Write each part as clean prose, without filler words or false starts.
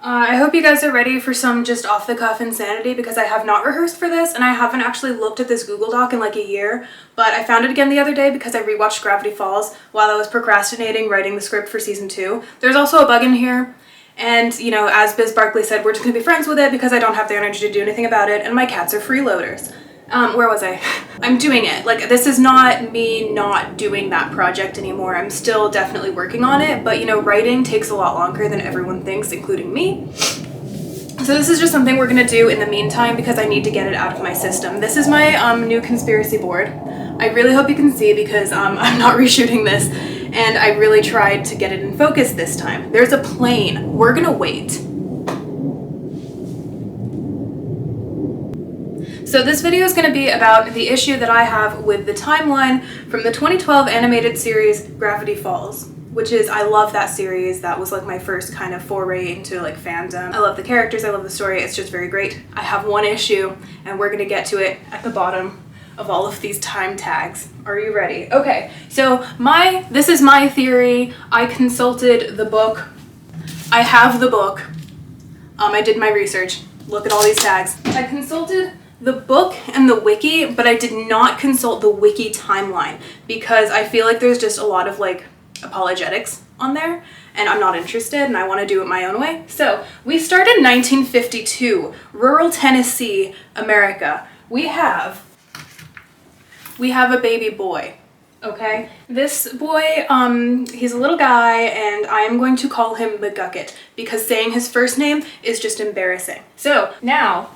I hope you guys are ready for some just off-the-cuff insanity because I have not rehearsed for this and I haven't actually looked at this Google Doc in like a year, but I found it again the other day because I rewatched Gravity Falls while I was procrastinating writing the script for season 2. There's also a bug in here, and you know, as Biz Barkley said, we're just gonna be friends with it because I don't have the energy to do anything about it, and my cats are freeloaders. Where was I? I'm doing it. Like, this is not me not doing that project anymore. I'm still definitely working on it, but you know, writing takes a lot longer than everyone thinks, including me. So this is just something we're gonna do in the meantime because I need to get it out of my system. This is my new conspiracy board. I really hope you can see because I'm not reshooting this, and I really tried to get it in focus this time. There's a plane. We're gonna wait. So this video is going to be about the issue that I have with the timeline from the 2012 animated series Gravity Falls, which is, I love that series. That was like my first kind of foray into like fandom. I love the characters, I love the story, it's just very great. I have one issue and we're going to get to it at the bottom of all of these time tags. Are you ready? Okay, so this is my theory. I consulted the book. I have the book. I did my research. Look at all these tags. I consulted the book and the wiki, but I did not consult the wiki timeline because I feel like there's just a lot of like apologetics on there and I'm not interested and I want to do it my own way. So we start in 1952, rural Tennessee, America. We have a baby boy. Okay, this boy, he's a little guy and I am going to call him McGucket because saying his first name is just embarrassing. So now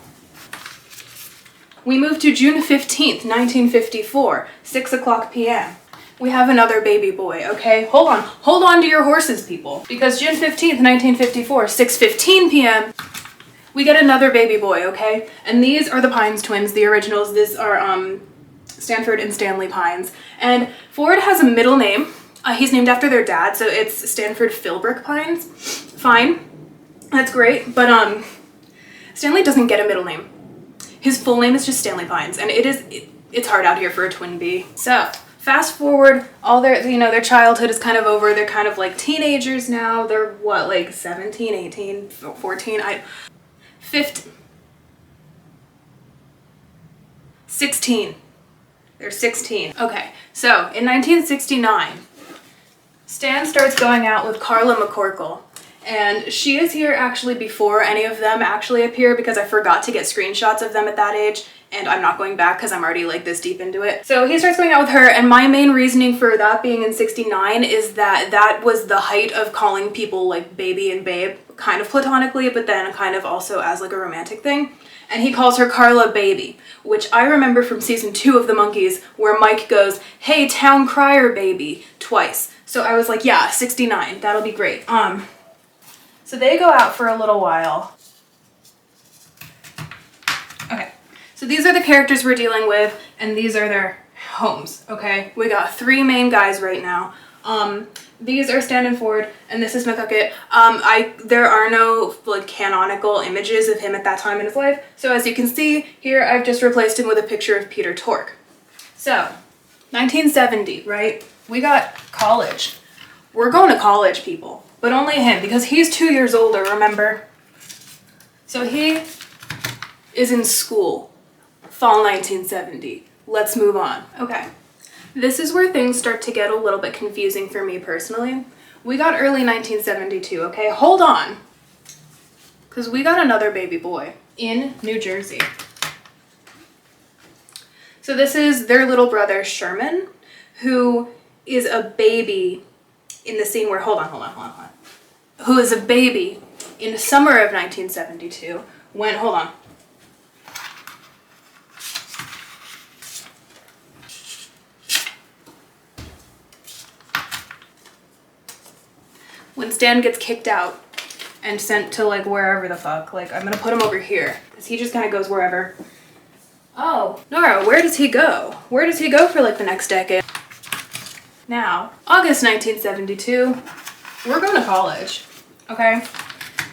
we move to June 15th, 1954, 6 o'clock p.m. We have another baby boy, okay? Hold on to your horses, people. Because June 15th, 1954, 6:15 p.m., we get another baby boy, okay? And these are the Pines twins, the originals. These are Stanford and Stanley Pines. And Ford has a middle name. He's named after their dad, so it's Stanford Philbrick Pines. Fine, that's great, but Stanley doesn't get a middle name. His full name is just Stanley Pines, and it's hard out here for a twin bee. So fast forward, all their childhood is kind of over. They're kind of like teenagers now. They're what, like 17, 18, 14, 15, 16. They're 16. Okay, so in 1969, Stan starts going out with Carla McCorkle. And she is here actually before any of them actually appear because I forgot to get screenshots of them at that age, and I'm not going back because I'm already like this deep into it. So he starts going out with her, and my main reasoning for that being in 69 is that that was the height of calling people like baby and babe, kind of platonically, but then kind of also as like a romantic thing. And he calls her Carla Baby, which I remember from season 2 of The Monkees, where Mike goes, "Hey, town crier baby," twice. So I was like, yeah, 69, that'll be great. So they go out for a little while. Okay, so these are the characters we're dealing with, and these are their homes, okay? We got 3 main guys right now. These are Stan and Ford, and this is McGucket. There are no like canonical images of him at that time in his life, so as you can see here, I've just replaced him with a picture of Peter Tork. So, 1970, right? We got college. We're going to college, people. But only him, because he's 2 years older, remember? So he is in school. Fall 1970. Let's move on. Okay. This is where things start to get a little bit confusing for me personally. We got early 1972, okay? Hold on. Because we got another baby boy in New Jersey. So this is their little brother, Sherman, who is a baby in the scene where, hold on. Who is a baby in the summer of 1972 when, hold on. When Stan gets kicked out and sent to like wherever the fuck, like I'm gonna put him over here because he just kind of goes wherever. Oh, Nora, where does he go? Where does he go for like the next decade? Now, August 1972, we're going to college, okay?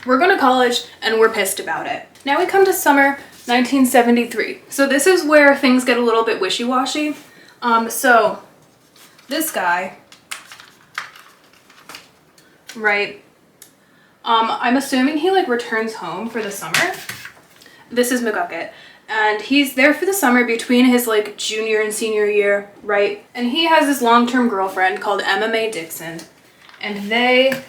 We're going to college and we're pissed about it. Now we come to summer 1973. So this is where things get a little bit wishy-washy. So this guy, right, I'm assuming he like returns home for the summer. This is McGucket. And he's there for the summer between his like junior and senior year, right? And he has this long-term girlfriend called MMA Dixon, and they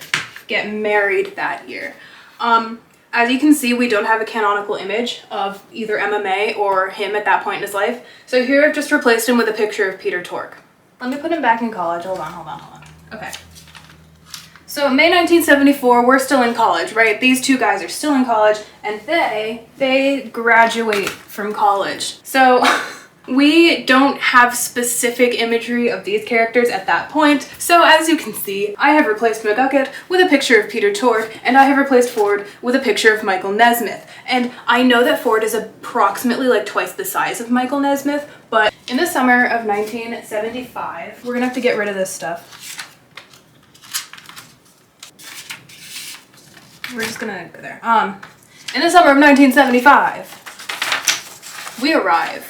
get married that year. As you can see, we don't have a canonical image of either MMA or him at that point in his life. So here I've just replaced him with a picture of Peter Tork. Let me put him back in college. Hold on. Okay. So May 1974, we're still in college, right? These two guys are still in college, and they graduate from college. So we don't have specific imagery of these characters at that point. So as you can see, I have replaced McGucket with a picture of Peter Tork, and I have replaced Ford with a picture of Michael Nesmith. And I know that Ford is approximately like twice the size of Michael Nesmith, but in the summer of 1975, we're gonna have to get rid of this stuff. We're just gonna go there. In the summer of 1975, we arrive.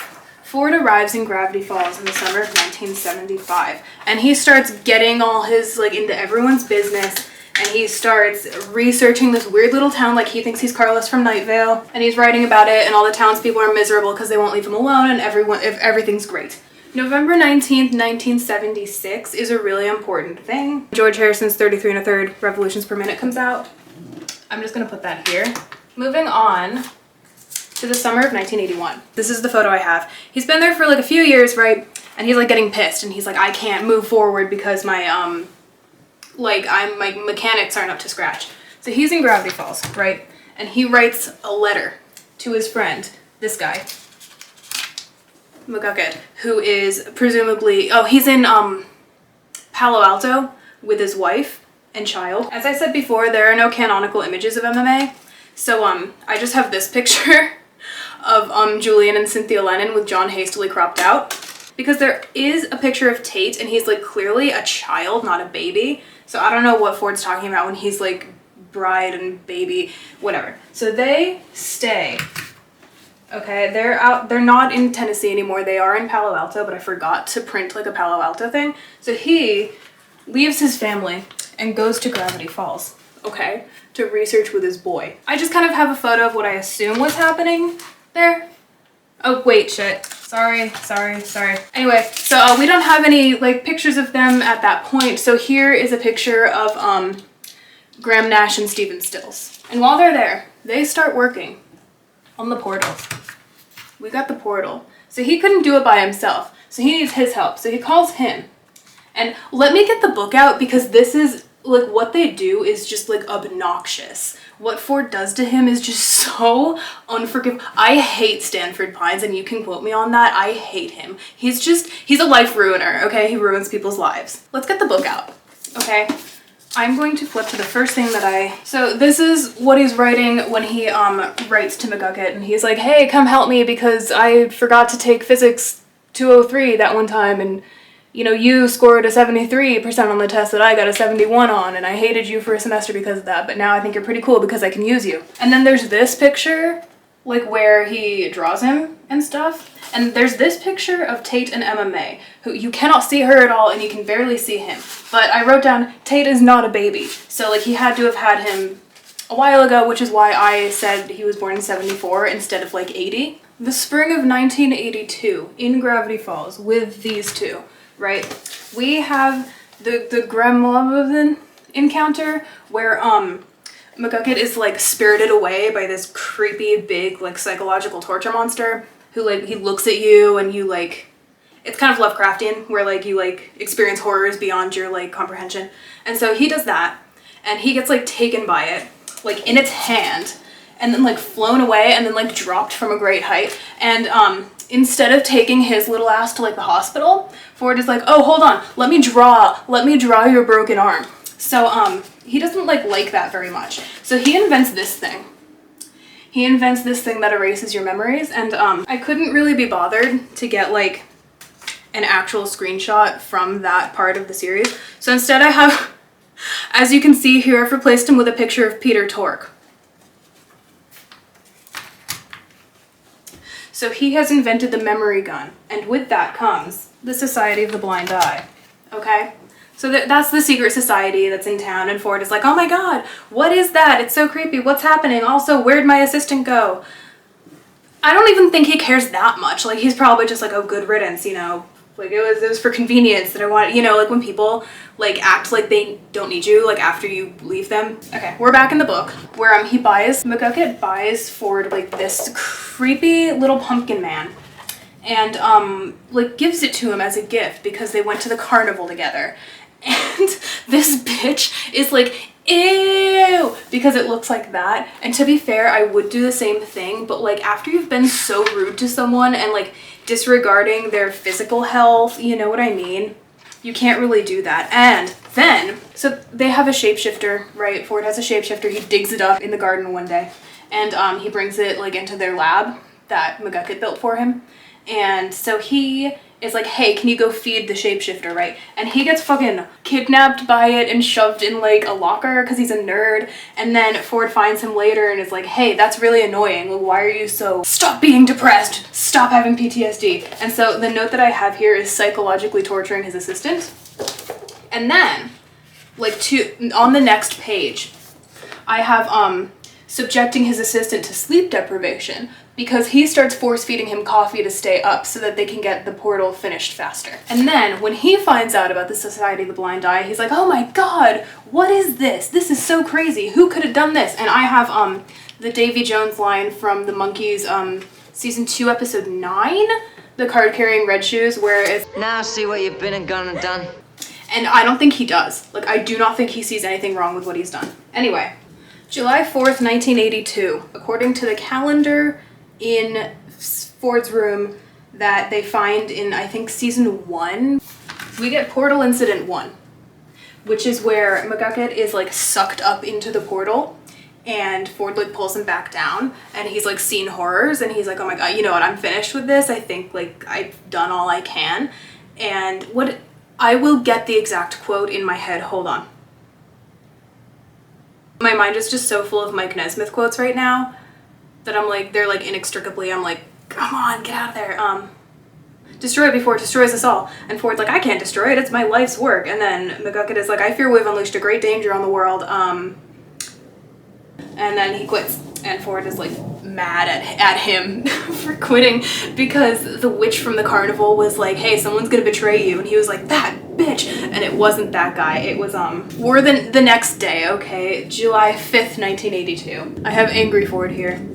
Ford arrives in Gravity Falls in the summer of 1975, and he starts getting all his, like, into everyone's business, and he starts researching this weird little town like he thinks he's Carlos from Night Vale, and he's writing about it, and all the townspeople are miserable because they won't leave him alone, and everything's great. November 19th, 1976 is a really important thing. George Harrison's 33 1/3 revolutions per minute comes out. I'm just gonna put that here. Moving on to the summer of 1981. This is the photo I have. He's been there for like a few years, right? And he's like getting pissed, and he's like, I can't move forward because my my mechanics aren't up to scratch. So he's in Gravity Falls, right? And he writes a letter to his friend, this guy, McGucket, who is presumably, he's in Palo Alto with his wife and child. As I said before, there are no canonical images of MMA. So I just have this picture of Julian and Cynthia Lennon with John hastily cropped out, because there is a picture of Tate and he's like clearly a child, not a baby. So I don't know what Ford's talking about when he's like bride and baby, whatever. So they stay. Okay, they're not in Tennessee anymore. They are in Palo Alto, but I forgot to print like a Palo Alto thing. So he leaves his family and goes to Gravity Falls, okay, to research with his boy. I just kind of have a photo of what I assume was happening there. Oh, wait, shit. Sorry. Anyway, so we don't have any like pictures of them at that point. So here is a picture of Graham Nash and Stephen Stills. And while they're there, they start working on the portal. We got the portal. So he couldn't do it by himself. So he needs his help. So he calls him. And let me get the book out, because this is, like, what they do is just, like, obnoxious. What Ford does to him is just so unforgivable. I hate Stanford Pines, and you can quote me on that. I hate him. He's a life ruiner, okay? He ruins people's lives. Let's get the book out, okay? I'm going to flip to the first thing so this is what he's writing when he writes to McGucket, and he's like, hey, come help me because I forgot to take physics 203 that one time, and you know, you scored a 73% on the test that I got a 71 on, and I hated you for a semester because of that, but now I think you're pretty cool because I can use you. And then there's this picture, like where he draws him and stuff. And there's this picture of Tate and MMA, who you cannot see her at all and you can barely see him. But I wrote down, Tate is not a baby. So like he had to have had him a while ago, which is why I said he was born in 74 instead of like 80. The spring of 1982 in Gravity Falls with these two. Right, we have the Gremlin encounter where McGucket is like spirited away by this creepy big like psychological torture monster who like he looks at you and you like, it's kind of Lovecraftian where like you like experience horrors beyond your like comprehension. And so he does that and he gets like taken by it like in its hand and then like flown away and then like dropped from a great height. And instead of taking his little ass to like the hospital, Ford is like, oh, hold on, let me draw your broken arm. So he doesn't like that very much. So he invents this thing. He invents this thing that erases your memories, and I couldn't really be bothered to get like an actual screenshot from that part of the series. So instead I have, as you can see here, I've replaced him with a picture of Peter Tork. So he has invented the memory gun, and with that comes the Society of the Blind Eye, okay? So that's the secret society that's in town, and Ford is like, oh my god, what is that? It's so creepy. What's happening? Also, where'd my assistant go? I don't even think he cares that much. Like, he's probably just like, oh, good riddance, you know? Like, it was for convenience that I wanted, you know, like when people like act like they don't need you, like after you leave them. Okay, we're back in the book where McGucket buys Ford like this creepy little pumpkin man, and like gives it to him as a gift because they went to the carnival together. And this bitch is like, ew, because it looks like that. And to be fair, I would do the same thing, but like after you've been so rude to someone and like disregarding their physical health, you know what I mean? You can't really do that. And then, so they have a shapeshifter, right? Ford has a shapeshifter. He digs it up in the garden one day, and he brings it like into their lab that McGucket built for him. And so he is like, hey, can you go feed the shapeshifter, right? And he gets fucking kidnapped by it and shoved in like a locker because he's a nerd. And then Ford finds him later and is like, hey, that's really annoying. Like, why are you so... Stop being depressed. Stop having PTSD. And so the note that I have here is psychologically torturing his assistant. And then, like, on the next page, I have subjecting his assistant to sleep deprivation, because he starts force-feeding him coffee to stay up so that they can get the portal finished faster. And then, when he finds out about the Society of the Blind Eye, he's like, oh my god, what is this? This is so crazy. Who could have done this? And I have the Davy Jones line from the Monkees, season 2, episode 9, the card-carrying red shoes, where it's... Now see what you've been and gone and done. And I don't think he does. Like, I do not think he sees anything wrong with what he's done. Anyway, July 4th, 1982, according to the calendar in Ford's room that they find in, I think, season 1, we get Portal Incident 1, which is where McGucket is like sucked up into the portal and Ford like pulls him back down and he's like seen horrors and he's like, oh my god, you know what, I'm finished with this. I think like I've done all I can. And what I will get the exact quote in my head. Hold on. My mind is just so full of Mike Nesmith quotes right now that I'm like, they're like inextricably, I'm like, come on, get out of there. Destroy it before it destroys us all. And Ford's like, I can't destroy it, it's my life's work. And then McGucket is like, I fear we've unleashed a great danger on the world. And then he quits. And Ford is like mad at him for quitting because the witch from the carnival was like, hey, someone's gonna betray you. And he was like, that bitch. And it wasn't that guy. It was, we're the next day, okay? July 5th, 1982. I have angry Ford here.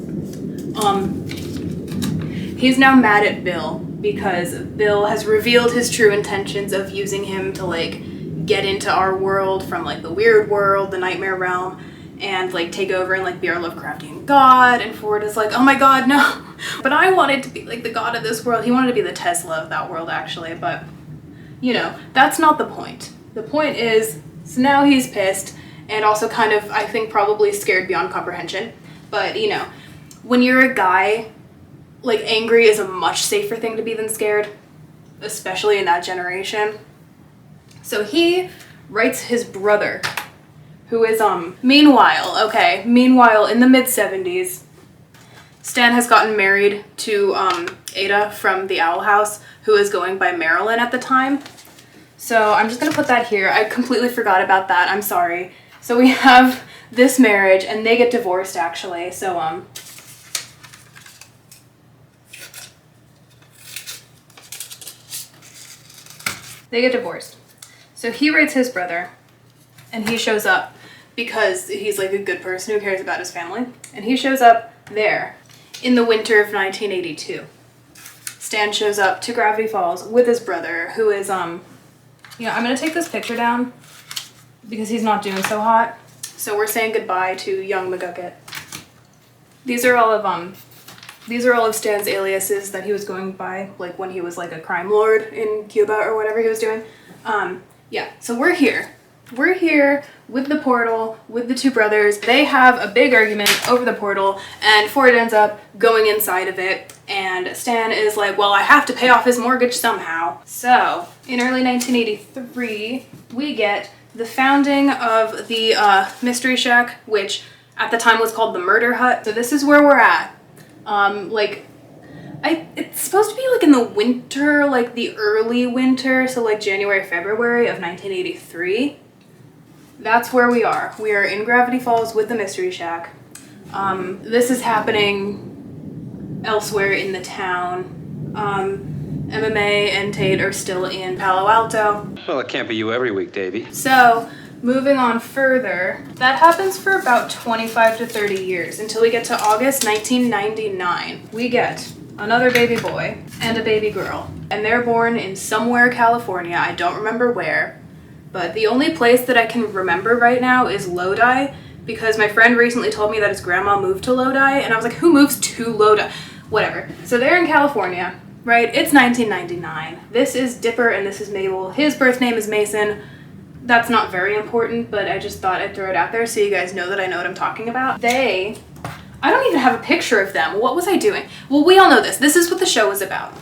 He's now mad at Bill because Bill has revealed his true intentions of using him to like get into our world from like the weird world, the nightmare realm, and like take over and like be our Lovecraftian god. And Ford is like, oh my god, no. But I wanted to be like the god of this world. He wanted to be the Tesla of that world actually, but you know, that's not the point. The point is, so now he's pissed and also kind of, I think, probably scared beyond comprehension. But you know, when you're a guy, like angry is a much safer thing to be than scared, especially in that generation. So he writes his brother, who is, meanwhile in the mid-70s, Stan has gotten married to, Ada from the Owl House, who is going by Marilyn at the time. So I'm just gonna put that here. I completely forgot about that, I'm sorry. So we have this marriage, and they get divorced, actually, so, they get divorced. So he writes his brother, and he shows up because he's like a good person who cares about his family. And he shows up there in the winter of 1982. Stan shows up to Gravity Falls with his brother, who is, I'm gonna take this picture down because he's not doing so hot. So we're saying goodbye to young McGucket. These are all of Stan's aliases that he was going by, like when he was like a crime lord in Cuba or whatever he was doing. Yeah, so we're here. We're here with the portal, with the two brothers. They have a big argument over the portal, and Ford ends up going inside of it, and Stan is like, well, I have to pay off his mortgage somehow. So, in early 1983, we get the founding of the Mystery Shack, which at the time was called the Murder Hut. So this is where we're at. Like, It's supposed to be like in the winter, like the early winter, so like January, February of 1983. That's where we are. We are in Gravity Falls with the Mystery Shack. This is happening elsewhere in the town. MMA and Tate are still in Palo Alto. Well, it can't be you every week, Davy. So, moving on further, that happens for about 25 to 30 years until we get to August 1999. We get another baby boy and a baby girl, and they're born in somewhere California. I don't remember where, but the only place that I can remember right now is Lodi, because my friend recently told me that his grandma moved to Lodi, and I was like, who moves to Lodi? Whatever. So they're in California, right? It's 1999. This is Dipper and this is Mabel. His birth name is Mason. That's not very important, but I just thought I'd throw it out there so you guys know that I know what I'm talking about. I don't even have a picture of them. What was I doing? Well, we all know this. This is what the show was about.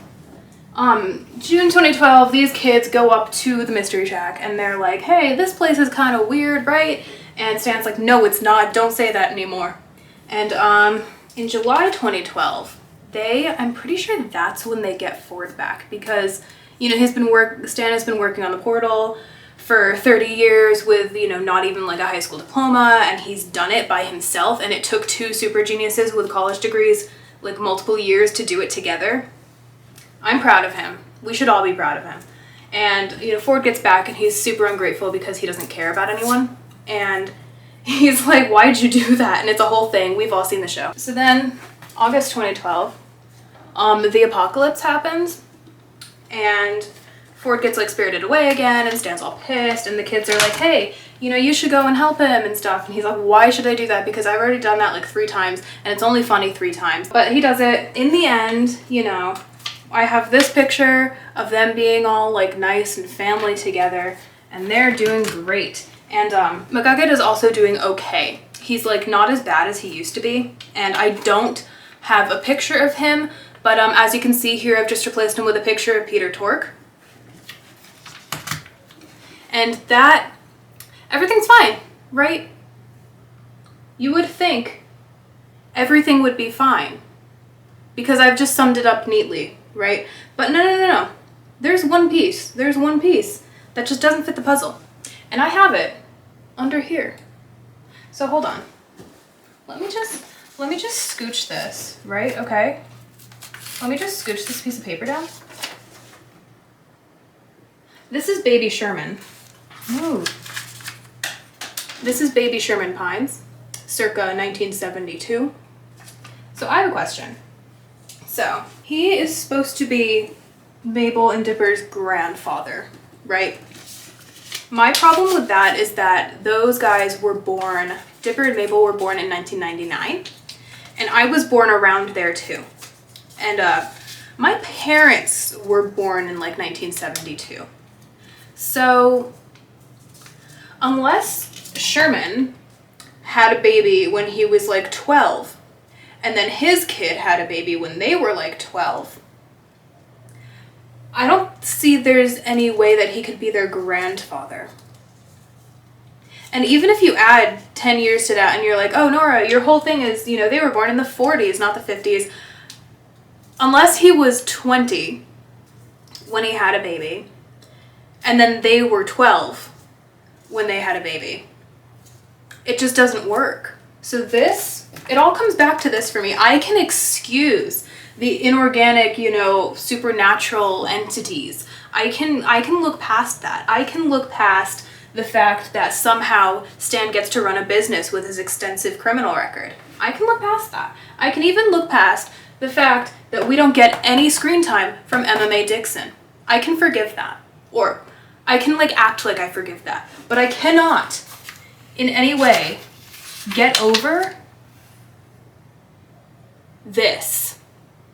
June 2012, these kids go up to the Mystery Shack and they're like, hey, this place is kind of weird, right? And Stan's like, no, it's not. Don't say that anymore. And in July 2012, I'm pretty sure that's when they get Ford back because, you know, Stan has been working on the portal for 30 years with, you know, not even like a high school diploma, and he's done it by himself, and it took two super geniuses with college degrees like multiple years to do it together. I'm proud of him. We should all be proud of him. And, you know, Ford gets back and he's super ungrateful because he doesn't care about anyone. And he's like, why'd you do that? And it's a whole thing. We've all seen the show. So then, August 2012, the apocalypse happens, and Ford gets like spirited away again and Stan's all pissed, and the kids are like, hey, you know, you should go and help him and stuff. And he's like, why should I do that? Because I've already done that like 3 times and it's only funny 3 times. But he does it. In the end, you know, I have this picture of them being all like nice and family together, and they're doing great. And McGucket is also doing okay. He's like not as bad as he used to be, and I don't have a picture of him, but as you can see here, I've just replaced him with a picture of Peter Tork. And everything's fine, right? You would think everything would be fine because I've just summed it up neatly, right? But no. There's one piece that just doesn't fit the puzzle. And I have it under here. So hold on. Let me just scooch this, right? Okay. Let me just scooch this piece of paper down. This is Baby Sherman. Ooh. This is Baby Sherman Pines, circa 1972. So I have a question. So he is supposed to be Mabel and Dipper's grandfather, right? My problem with that is that those guys were born, Dipper and Mabel were born in 1999, and I was born around there too. And my parents were born in like 1972. So unless Sherman had a baby when he was like 12, and then his kid had a baby when they were like 12, I don't see there's any way that he could be their grandfather. And even if you add 10 years to that and you're like, oh, Nora, your whole thing is, you know, they were born in the 40s, not the 50s. Unless he was 20 when he had a baby, and then they were 12 when they had a baby, it just doesn't work. So it all comes back to this for me. I can excuse the inorganic, you know, supernatural entities. I can look past that. I can look past the fact that somehow Stan gets to run a business with his extensive criminal record. I can look past that. I can even look past the fact that we don't get any screen time from MMA Dixon. I can forgive that. Or I can like act like I forgive that. But I cannot in any way get over this.